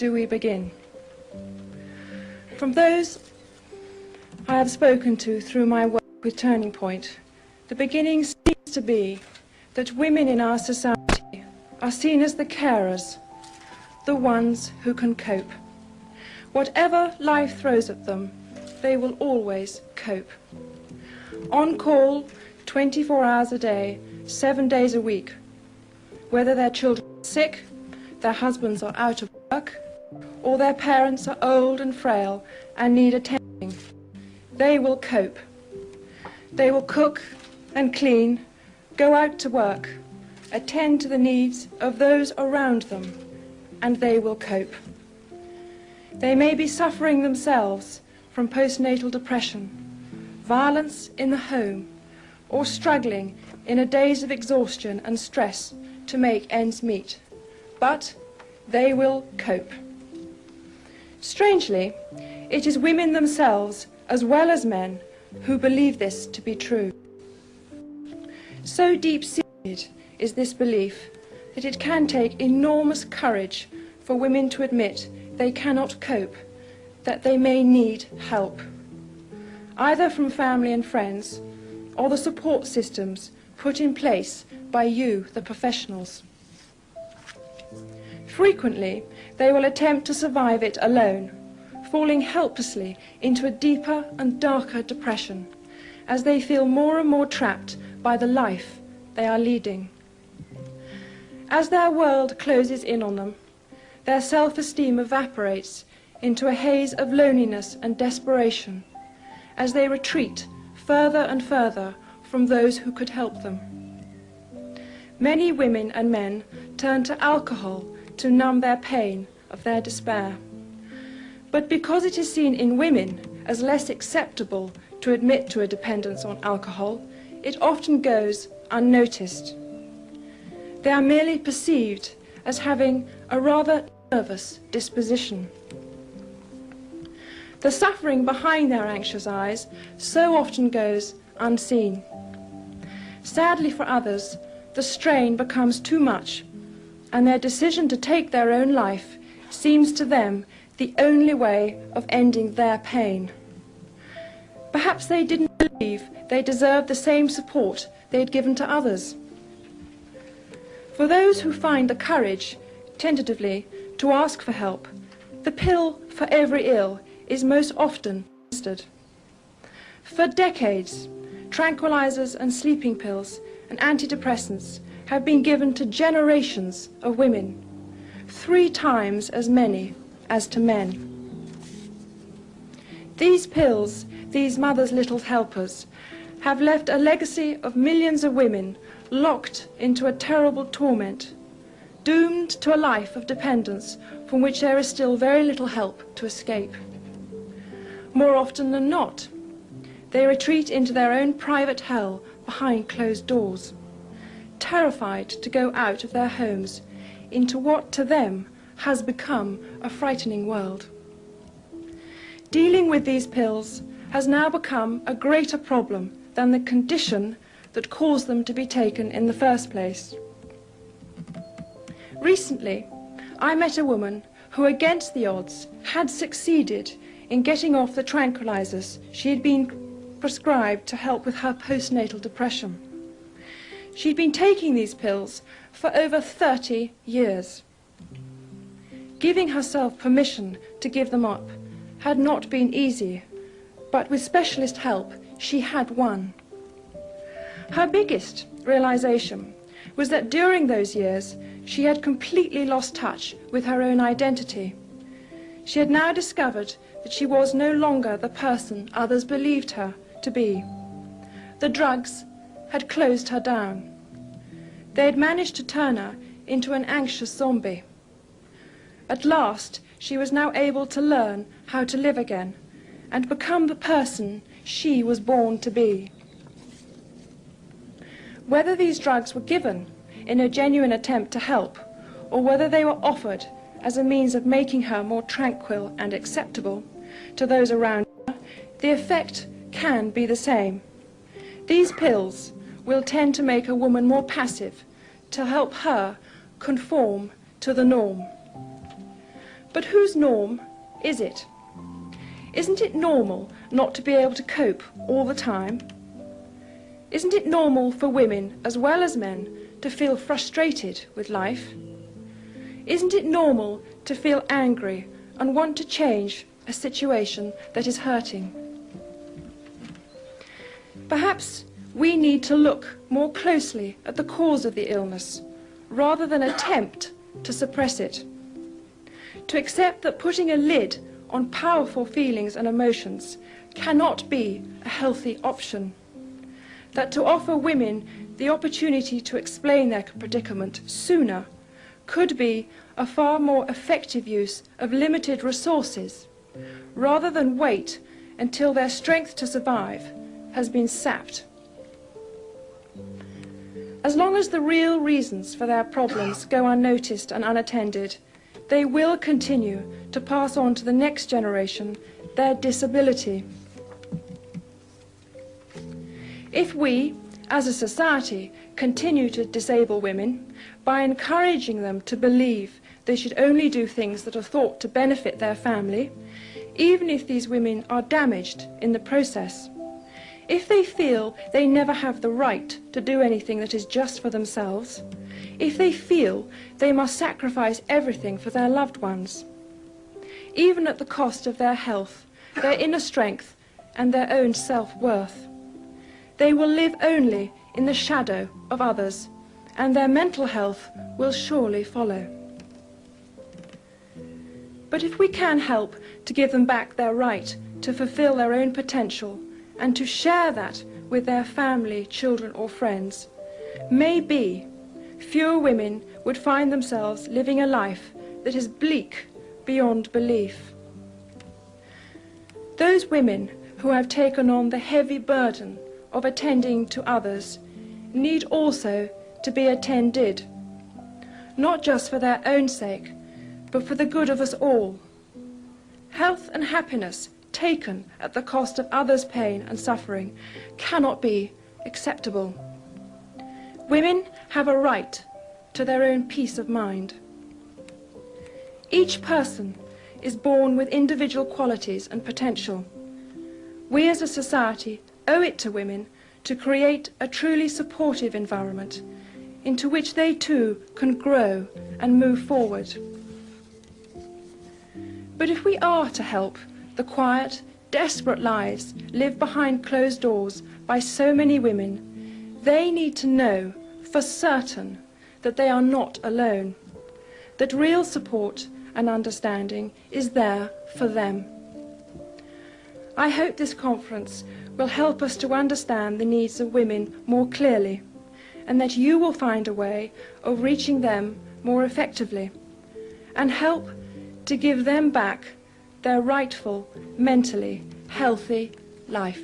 do we begin? From those I have spoken to through my work with Turning Point, the beginning seems to be that women in our society are seen as the carers, the ones who can cope. Whatever life throws at them, they will always cope. On call 24 hours a day, 7 days a week. Whether their children are sick, their husbands are out of work, or their parents are old and frail and need attending, they will cope. They will cook and clean, go out to work, attend to the needs of those around them, and they will cope. They may be suffering themselves from postnatal depression, violence in the home, or struggling in a daze of exhaustion and stress to make ends meet, but they will cope. Strangely, it is women themselves, as well as men, who believe this to be true. So deep-seated is this belief that it can take enormous courage for women to admit they cannot cope, that they may need help, either from family and friends, or the support systems put in place by you, the professionals. Frequently, they will attempt to survive it alone, falling helplessly into a deeper and darker depression, as they feel more and more trapped by the life they are leading. As their world closes in on them, their self-esteem evaporates into a haze of loneliness and desperation, as they retreat further and further from those who could help them. Many women and men turn to alcohol to numb their pain of their despair. But because it is seen in women as less acceptable to admit to a dependence on alcohol, it often goes unnoticed. They are merely perceived as having a rather nervous disposition. The suffering behind their anxious eyes so often goes unseen. Sadly for others, the strain becomes too much, and their decision to take their own life seems to them the only way of ending their pain. Perhaps they didn't believe they deserved the same support they had given to others. For those who find the courage, tentatively, to ask for help, the pill for every ill is most often administered. For decades, tranquilizers and sleeping pills and antidepressants have been given to generations of women, 3 times as many as to men. These pills, these mothers' little helpers, have left a legacy of millions of women locked into a terrible torment, doomed to a life of dependence from which there is still very little help to escape. More often than not, they retreat into their own private hell behind closed doors, terrified to go out of their homes into what to them has become a frightening world. Dealing with these pills has now become a greater problem than the condition that caused them to be taken in the first place. Recently, I met a woman who, against the odds, had succeeded in getting off the tranquilizers she had been prescribed to help with her postnatal depression. She'd been taking these pills for over 30 years. Giving herself permission to give them up had not been easy, but with specialist help, she had won. Her biggest realization was that during those years, she had completely lost touch with her own identity. She had now discovered that she was no longer the person others believed her to be. The drugs had closed her down. They had managed to turn her into an anxious zombie. At last, she was now able to learn how to live again and become the person she was born to be. Whether these drugs were given in a genuine attempt to help, or whether they were offered as a means of making her more tranquil and acceptable to those around her, the effect can be the same. These pills will tend to make a woman more passive, to help her conform to the norm. But whose norm is it? Isn't it normal not to be able to cope all the time? Isn't it normal for women as well as men to feel frustrated with life? Isn't it normal to feel angry and want to change a situation that is hurting? Perhaps we need to look more closely at the cause of the illness rather than attempt to suppress it. To accept that putting a lid on powerful feelings and emotions cannot be a healthy option. That to offer women the opportunity to explain their predicament sooner could be a far more effective use of limited resources, rather than wait until their strength to survive has been sapped. As long as the real reasons for their problems go unnoticed and unattended, they will continue to pass on to the next generation their disability. If we, as a society, continue to disable women by encouraging them to believe they should only do things that are thought to benefit their family, even if these women are damaged in the process, if they feel they never have the right to do anything that is just for themselves, if they feel they must sacrifice everything for their loved ones, even at the cost of their health, their inner strength, and their own self-worth, they will live only in the shadow of others, and their mental health will surely follow. But if we can help to give them back their right to fulfill their own potential and to share that with their family, children or friends, maybe fewer women would find themselves living a life that is bleak beyond belief. Those women who have taken on the heavy burden of attending to others need also to be attended, not just for their own sake, but for the good of us all. Health and happiness taken at the cost of others' pain and suffering cannot be acceptable. Women have a right to their own peace of mind. Each person is born with individual qualities and potential. We as a society owe it to women to create a truly supportive environment into which they too can grow and move forward. But if we are to help the quiet, desperate lives lived behind closed doors by so many women, they need to know for certain that they are not alone, that real support and understanding is there for them. I hope this conference will help us to understand the needs of women more clearly, and that you will find a way of reaching them more effectively, and help to give them back their rightful, mentally healthy life.